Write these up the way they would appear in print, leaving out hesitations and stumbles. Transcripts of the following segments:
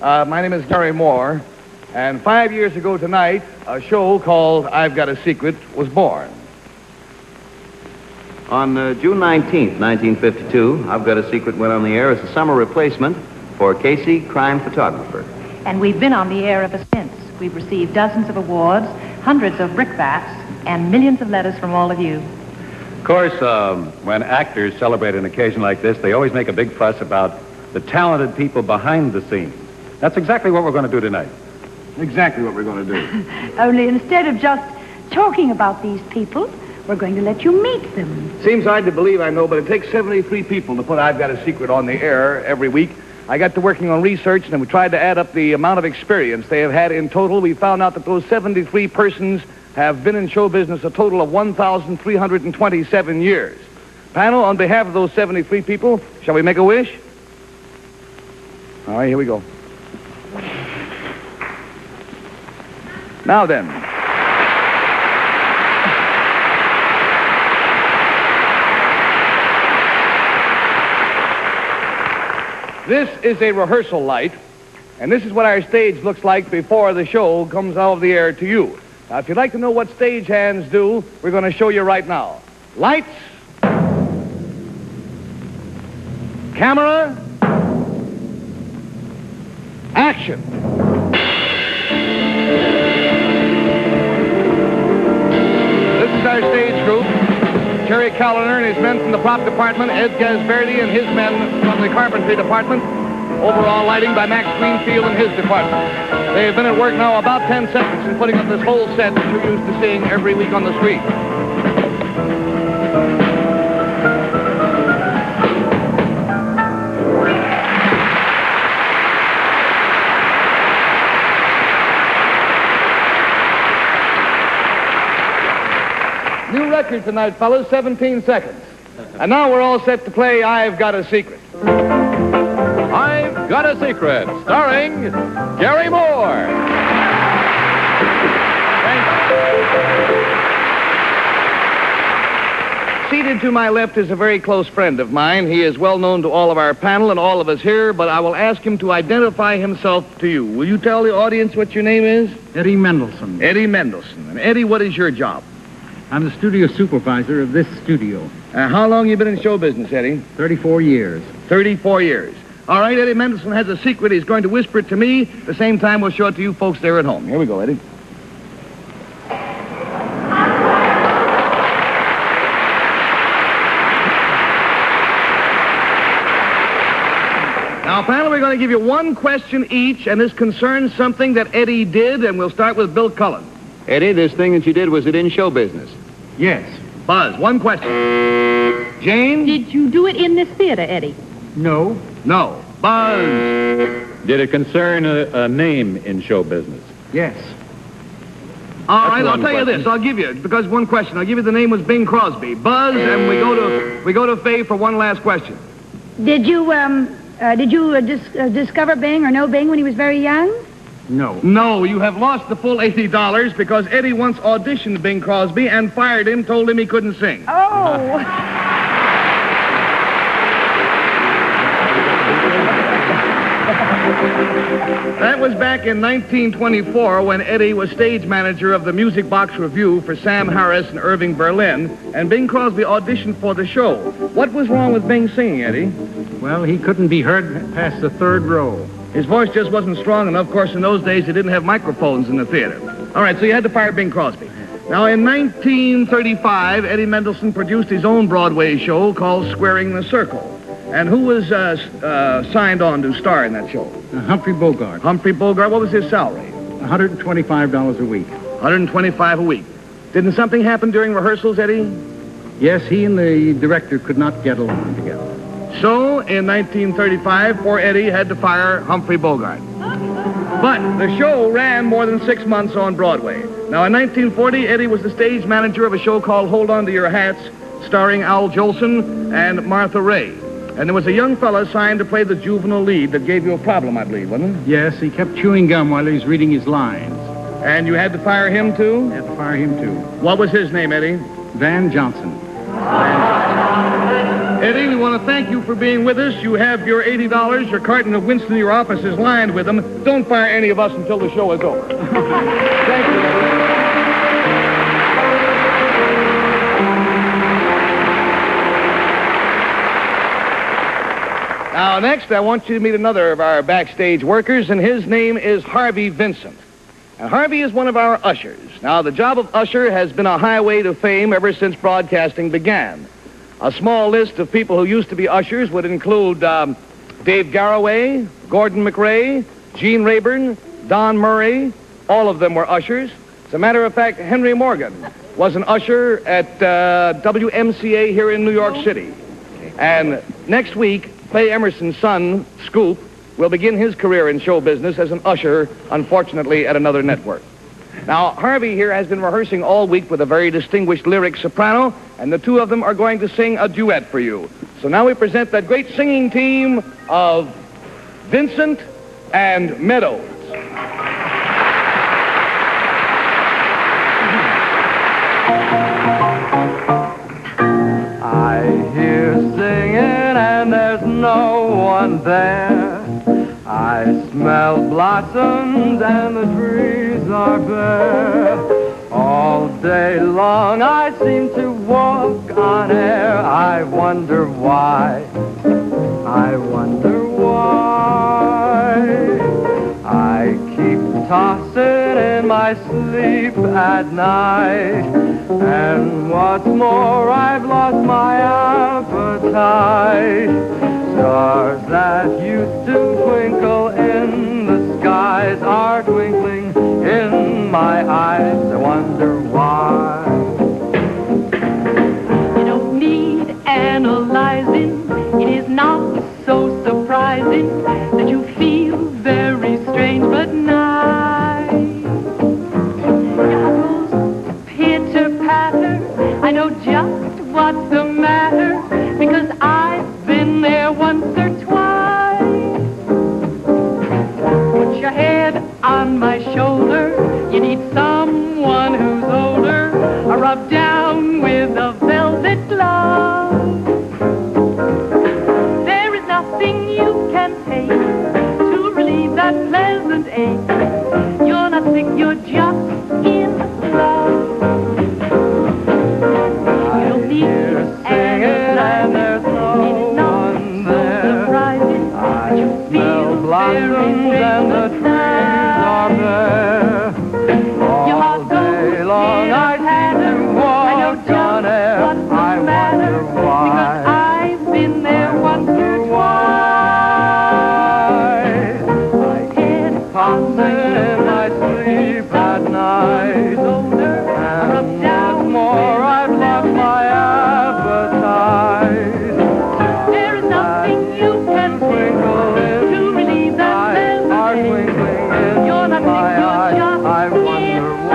My name is Gary Moore, and 5 years ago tonight, a show called I've Got a Secret was born. On June 19th, 1952, I've Got a Secret went on the air as a summer replacement for Casey, Crime Photographer. And we've been on the air ever since. We've received dozens of awards, hundreds of brickbats, and millions of letters from all of you. Of course, when actors celebrate an occasion like this, they always make a big fuss about the talented people behind the scenes. That's exactly what we're going to do tonight. Exactly what we're going to do. Only instead of just talking about these people, we're going to let you meet them. Seems hard to believe, I know, but it takes 73 people to put I've Got a Secret on the air every week. I got to working on research, and we tried to add up the amount of experience they have had in total. We found out that those 73 persons have been in show business a total of 1,327 years. Panel, on behalf of those 73 people, shall we make a wish? All right, here we go. Now then. This is a rehearsal light, and this is what our stage looks like before the show comes out of the air to you. Now, if you'd like to know what stagehands do, we're going to show you right now. Lights. Camera. Action. This is our stage group. Jerry Callender and his men from the prop department, Ed Gasverdi and his men from the carpentry department, overall lighting by Max Greenfield and his department. They have been at work now about 10 seconds in putting up this whole set that you're used to seeing every week on the street. New record tonight, fellas, 17 seconds. And now we're all set to play I've Got a Secret. I've Got a Secret, starring Gary Moore. Seated to my left is a very close friend of mine. He is well known to all of our panel and all of us here, but I will ask him to identify himself to you. Will you tell the audience what your name is? Eddie Mendelson. Eddie Mendelson. And Eddie, what is your job? I'm the studio supervisor of this studio. How long you been in show business, Eddie? 34 years. 34 years. All right, Eddie Mendelson has a secret. He's going to whisper it to me. At the same time, we'll show it to you folks there at home. Here we go, Eddie. Now, panel, we're going to give you one question each, and this concerns something that Eddie did, and we'll start with Bill Cullen. Eddie, this thing that you did, was it in show business? Yes. Buzz, one question. Jane? Did you do it in this theater, Eddie? No. No. Buzz? Did it concern a name in show business? Yes. All right, I'll one tell you question. this. I'll give you, because one question. I'll give you the name was Bing Crosby. Buzz, and we go to Faye for one last question. Did you discover Bing or know Bing when he was very young? No. No, you have lost the full $80 because Eddie once auditioned Bing Crosby and fired him, told him he couldn't sing. Oh. That was back in 1924 when Eddie was stage manager of the Music Box Review for Sam Harris and Irving Berlin, and Bing Crosby auditioned for the show. What was wrong with Bing singing, Eddie? Well, he couldn't be heard past the third row. His voice just wasn't strong enough. Of course, in those days, they didn't have microphones in the theater. All right, so you had to fire Bing Crosby. Now, in 1935, Eddie Mendelson produced his own Broadway show called Squaring the Circle. And who was signed on to star in that show? Humphrey Bogart. Humphrey Bogart. What was his salary? $125 a week. $125 a week. Didn't something happen during rehearsals, Eddie? Yes, he and the director could not get along together. So, in 1935, poor Eddie had to fire Humphrey Bogart. But the show ran more than 6 months on Broadway. Now, in 1940, Eddie was the stage manager of a show called Hold On to Your Hats, starring Al Jolson and Martha Ray. And there was a young fella signed to play the juvenile lead that gave you a problem, I believe, wasn't it? Yes, he kept chewing gum while he was reading his lines. And you had to fire him, too? Had to fire him, too. What was his name, Eddie? Van Johnson. Eddie, we want to thank you for being with us. You have your $80. Your carton of Winston in your office is lined with them. Don't fire any of us until the show is over. Thank you, Eddie. Now, next, I want you to meet another of our backstage workers, and his name is Harvey Vincent. And Harvey is one of our ushers. Now, the job of usher has been a highway to fame ever since broadcasting began. A small list of people who used to be ushers would include Dave Garroway, Gordon McRae, Gene Rayburn, Don Murray. All of them were ushers. As a matter of fact, Henry Morgan was an usher at WMCA here in New York City. And next week, Clay Emerson's son, Scoop, will begin his career in show business as an usher, unfortunately, at another network. Now, Harvey here has been rehearsing all week with a very distinguished lyric soprano, and the two of them are going to sing a duet for you. So now we present that great singing team of Vincent and Meadows. I hear singing and there's no one there. I smell blossoms and the trees are bare. All day long I seem to walk on air. I wonder why. I wonder why. I keep tossing in my sleep at night. And what's more, I've lost my appetite. Stars that used to twinkle in the skies are twinkling in my eyes. I wonder why. You don't need analyzing. It is not so surprising that you feel very strange but nice. Your heart goes pitter-patter. I know just what's the matter because I've been there once or twice. Put your head on my shoulder. You need someone who's older. Or rub down with a velvet glove. There is nothing you can take to relieve that pleasant ache. You're not sick, you're just in love. You don't need and there's no one there. I smell blossoms and the trees are bare. All day long I seem to walk on air. I wonder why. Because I've been there once or twice. I keep tossing in my sleep at night. And what's more, I've lost my appetite. There is nothing you can do to relieve that pleasant ache. You're not sick, you're just I wonder why.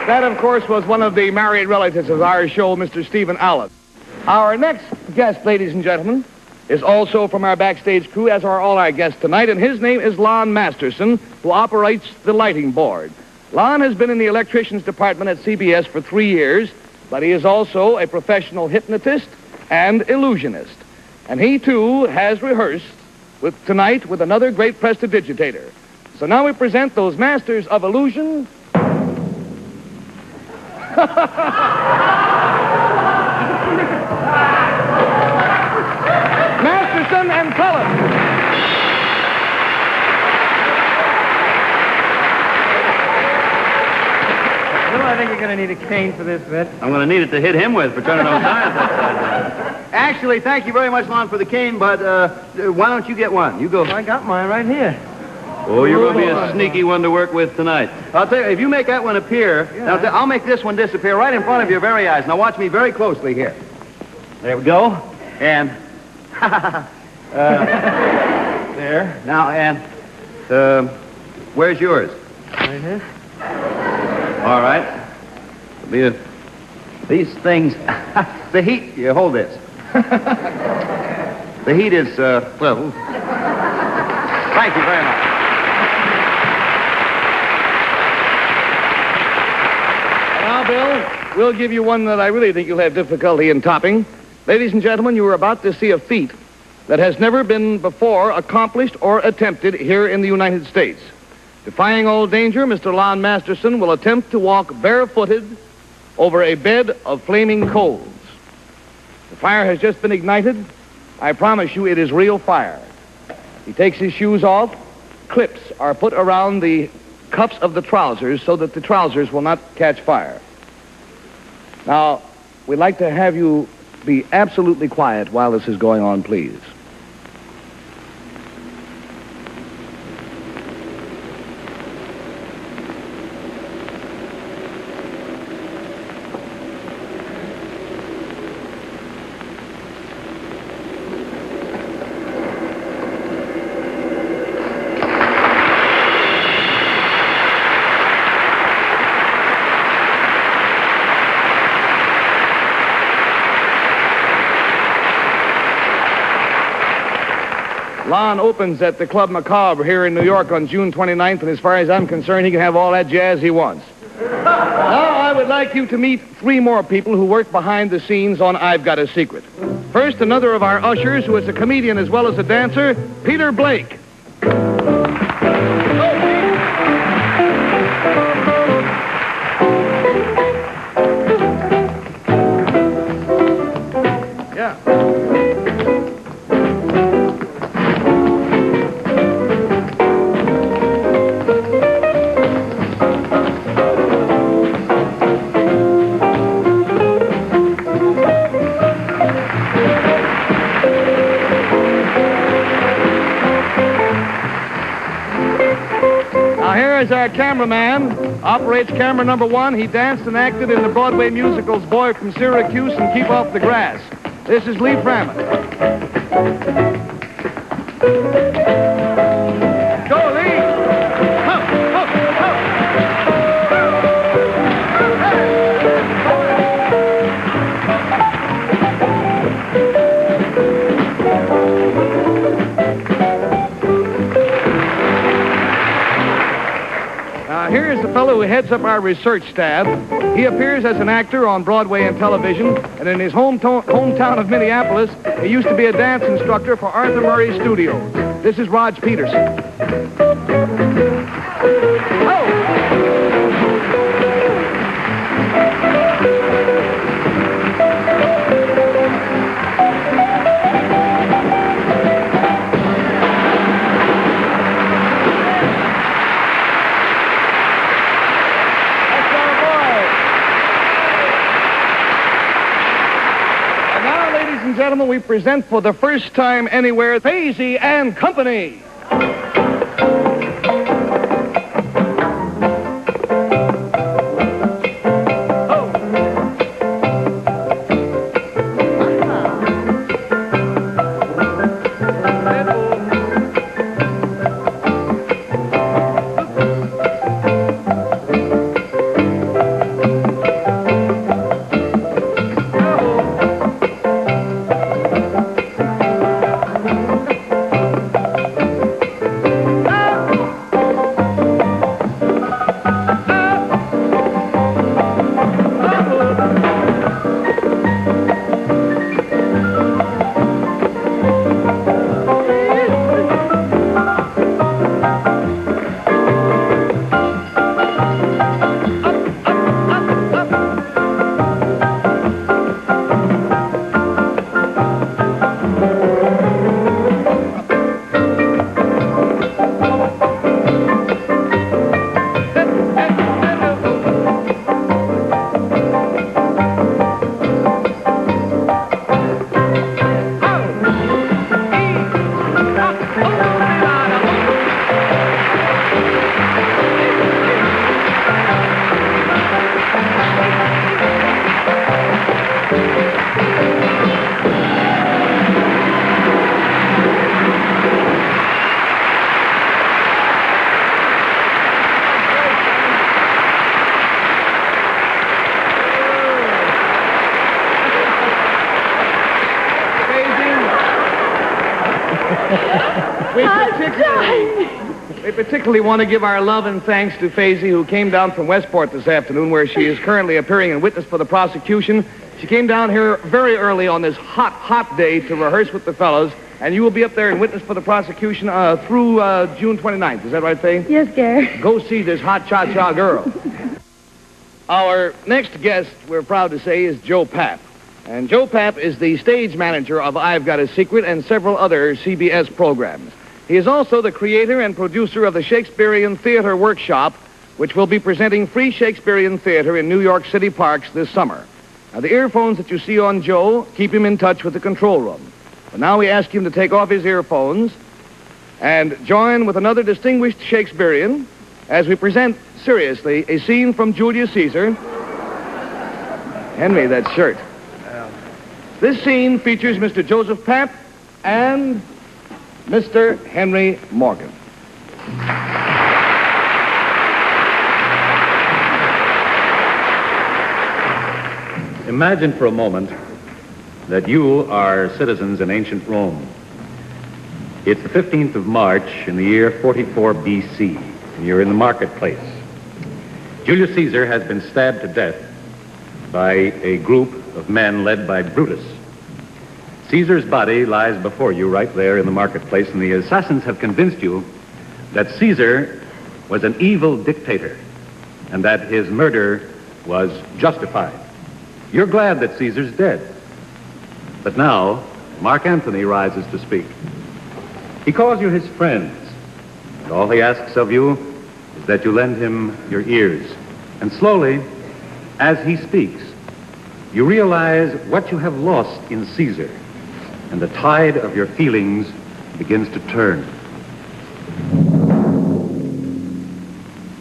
That, of course, was one of the married relatives of our show, Mr. Stephen Allen. Our next guest, ladies and gentlemen, is also from our backstage crew, as are all our guests tonight, and his name is Lon Masterson, who operates the lighting board. Lon has been in the electricians department at CBS for 3 years, but he is also a professional hypnotist and illusionist. And he, too, has rehearsed tonight with another great prestidigitator. So now we present those masters of illusion. Masterson and Cullen. Well, I think you're going to need a cane for this bit. I'm going to need it to hit him with for turning those tires upside down. Actually, thank you very much, Lon, for the cane, but why don't you get one? You go. I got mine right here. Oh, you're going to be a sneaky one to work with tonight. I'll tell you, if you make that one appear, now, I'll make this one disappear right in front of your very eyes. Now, watch me very closely here. There we go. And, there. Now, and Where's yours? Right here. All right. These things, the heat, you hold this. The heat is, well, thank you very much. Now, Bill, we'll give you one that I really think you'll have difficulty in topping. Ladies and gentlemen, you are about to see a feat that has never been before accomplished or attempted here in the United States. Defying all danger, Mr. Lon Masterson will attempt to walk barefooted over a bed of flaming coals. The fire has just been ignited. I promise you it is real fire. He takes his shoes off. Clips are put around the cuffs of the trousers so that the trousers will not catch fire. Now, we'd like to have you be absolutely quiet while this is going on, please. Lon opens at the Club Macabre here in New York on June 29th, and as far as I'm concerned, he can have all that jazz he wants. Now, I would like you to meet three more people who work behind the scenes on I've Got a Secret. First, another of our ushers who is a comedian as well as a dancer, Peter Blake. Here's our cameraman, operates camera number 1. He danced and acted in the Broadway musicals Boy from Syracuse and Keep Off the Grass. This is Lee Framan. Go, Lee! Ho, ho, ho. Here's the fellow who heads up our research staff. He appears as an actor on Broadway and television, and in his hometown of Minneapolis, he used to be a dance instructor for Arthur Murray Studios. This is Rog Peterson. Gentlemen, we present for the first time anywhere, Fazy and Company. We particularly want to give our love and thanks to Faisy, who came down from Westport this afternoon, where she is currently appearing in witness for the prosecution. She came down here very early on this hot, hot day to rehearse with the fellows, and you will be up there in witness for the prosecution through June 29th. Is that right, Faye? Yes, Gary. Go see this hot cha-cha girl. Our next guest, we're proud to say, is Joe Papp. And Joe Papp is the stage manager of I've Got a Secret and several other CBS programs. He is also the creator and producer of the Shakespearean Theater Workshop, which will be presenting free Shakespearean theater in New York City parks this summer. Now, the earphones that you see on Joe keep him in touch with the control room. But now we ask him to take off his earphones and join with another distinguished Shakespearean as we present, seriously, a scene from Julius Caesar. Henry, that shirt. This scene features Mr. Joseph Papp and Mr. Henry Morgan. Imagine for a moment that you are citizens in ancient Rome. It's the 15th of March in the year 44 B.C., and you're in the marketplace. Julius Caesar has been stabbed to death by a group of men led by Brutus. Caesar's body lies before you right there in the marketplace, and the assassins have convinced you that Caesar was an evil dictator and that his murder was justified. You're glad that Caesar's dead. But now, Mark Antony rises to speak. He calls you his friends, and all he asks of you is that you lend him your ears. And slowly, as he speaks, you realize what you have lost in Caesar, and the tide of your feelings begins to turn.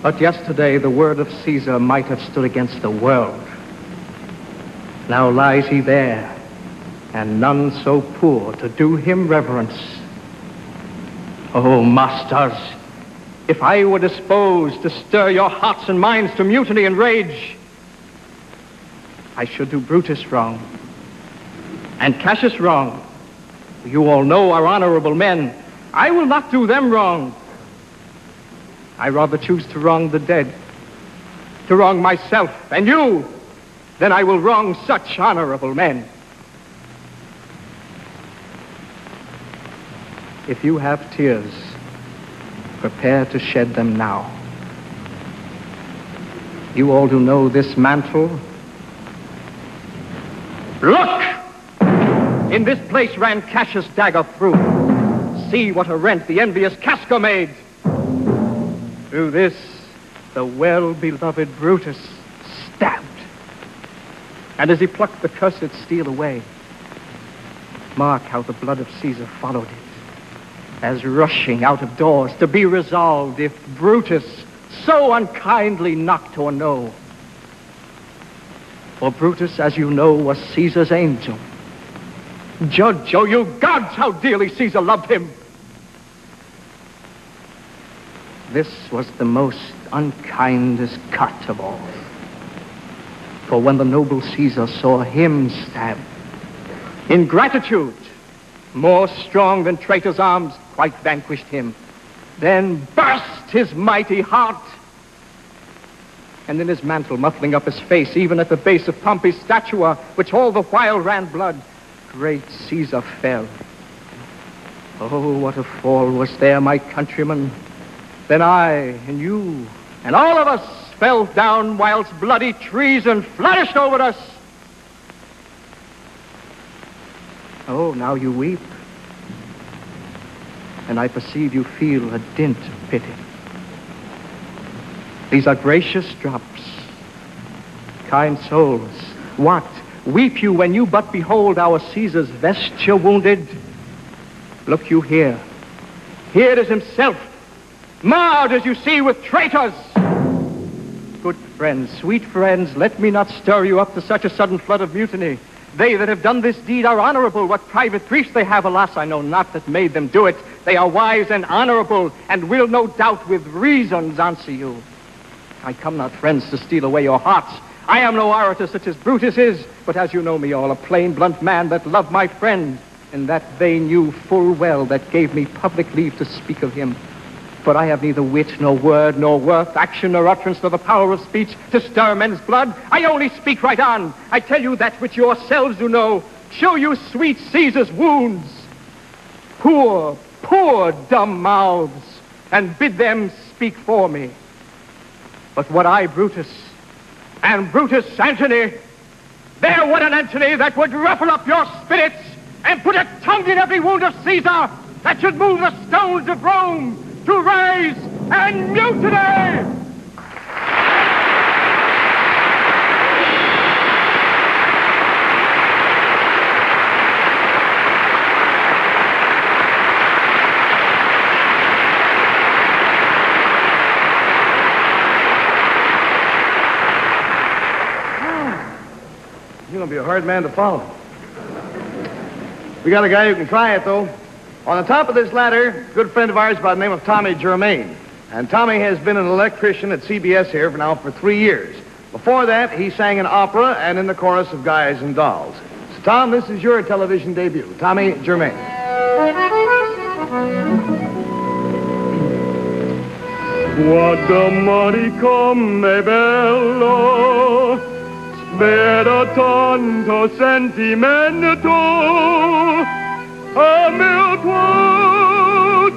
But yesterday the word of Caesar might have stood against the world. Now lies he there, and none so poor to do him reverence. Oh, masters, if I were disposed to stir your hearts and minds to mutiny and rage, I should do Brutus wrong, and Cassius wrong. You all know are honorable men. I will not do them wrong. I rather choose to wrong the dead, to wrong myself and you, than I will wrong such honorable men. If you have tears, prepare to shed them now. You all do know this mantle. Look! In this place ran Cassius' dagger through. See what a rent the envious Casca made. Through this, the well-beloved Brutus stabbed. And as he plucked the cursed steel away, mark how the blood of Caesar followed it, as rushing out of doors to be resolved if Brutus so unkindly knocked or no. For Brutus, as you know, was Caesar's angel. Judge, oh you gods, how dearly Caesar loved him. This was the most unkindest cut of all. For when the noble Caesar saw him stabbed, ingratitude, more strong than traitor's arms, quite vanquished him. Then burst his mighty heart. And in his mantle, muffling up his face, even at the base of Pompey's statua, which all the while ran blood, great Caesar fell. Oh, what a fall was there, my countrymen. Then I and you and all of us fell down whilst bloody treason flourished over us. Oh, now you weep. And I perceive you feel a dint of pity. These are gracious drops. Kind souls, what? Weep you when you but behold our Caesar's vesture wounded? Look you here. Here it is himself, marred as you see with traitors. Good friends, sweet friends, let me not stir you up to such a sudden flood of mutiny. They that have done this deed are honorable. What private griefs they have, alas, I know not that made them do it. They are wise and honorable, and will no doubt with reasons answer you. I come not, friends, to steal away your hearts. I am no orator such as Brutus is, but as you know me all, a plain, blunt man that love my friend. and that they knew full well that gave me public leave to speak of him. But I have neither wit, nor word, nor worth, action, nor utterance, nor the power of speech to stir men's blood. I only speak right on. I tell you that which yourselves do know. Show you sweet Caesar's wounds. Poor, poor dumb mouths, and bid them speak for me. But what I, Brutus, and Brutus Antony, there would an Antony that would ruffle up your spirits and put a tongue in every wound of Caesar that should move the stones of Rome to rise and mutiny! You're going to be a hard man to follow. We got a guy who can try it, though. On the top of this ladder, a good friend of ours by the name of Tommy Germain. And Tommy has been an electrician at CBS here for 3 years. Before that, he sang in opera and in the chorus of Guys and Dolls. So, Tom, this is your television debut. Tommy Germain. Guardamari come bello, spera tanto sentimento, a mio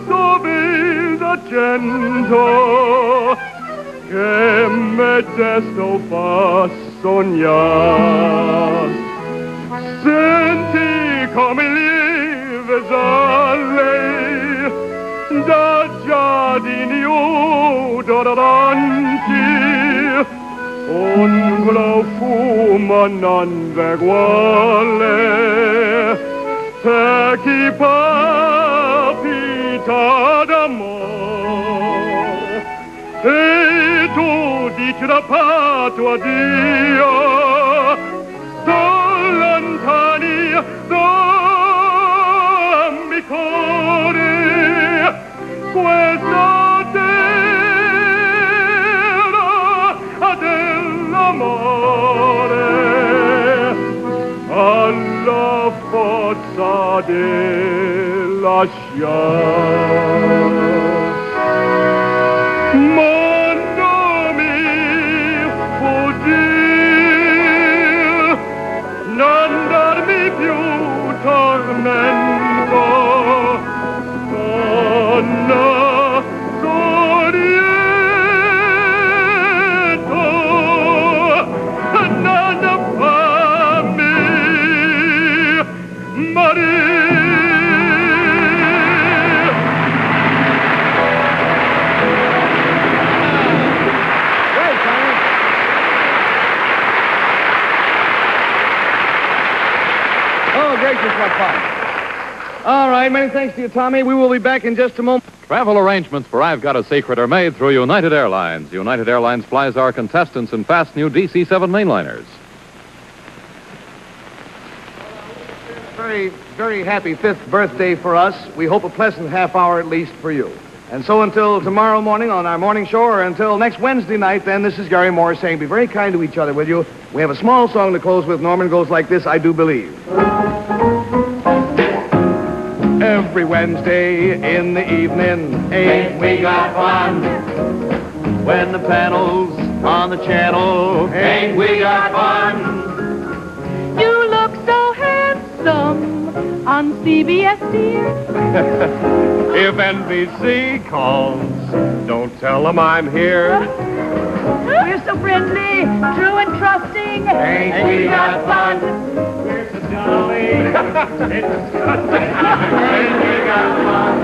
tuo vis accento, che me desto fa sognar. Senti come lives a lei, da giardini odoranti, un profumo non veguale, per chi palpita d'amor. E tu dici da patto addio, da lontani, dammi cuore, questa terra dell'amore, alla forza della scienza. Ma non mi fuggir, non darmi più tormento, donna sorriento, non fammi morire. Gracious, what fun. All right, many thanks to you, Tommy. We will be back in just a moment. Travel arrangements for I've Got a Secret are made through United Airlines. United Airlines flies our contestants in fast new DC-7 mainliners. Very, very happy 5th birthday for us. We hope a pleasant half hour at least for you. And so until tomorrow morning on our morning show, or until next Wednesday night, then, this is Gary Moore saying be very kind to each other, will you? We have a small song to close with. Norman goes like this, I do believe. Every Wednesday in the evening, ain't we got fun? When the panel's on the channel, Ain't we got fun? You look so handsome on CBS, dear. If NBC calls, don't tell them I'm here. We're so friendly, true and trusting. Ain't we got fun? We're so jolly. Ain't we got fun?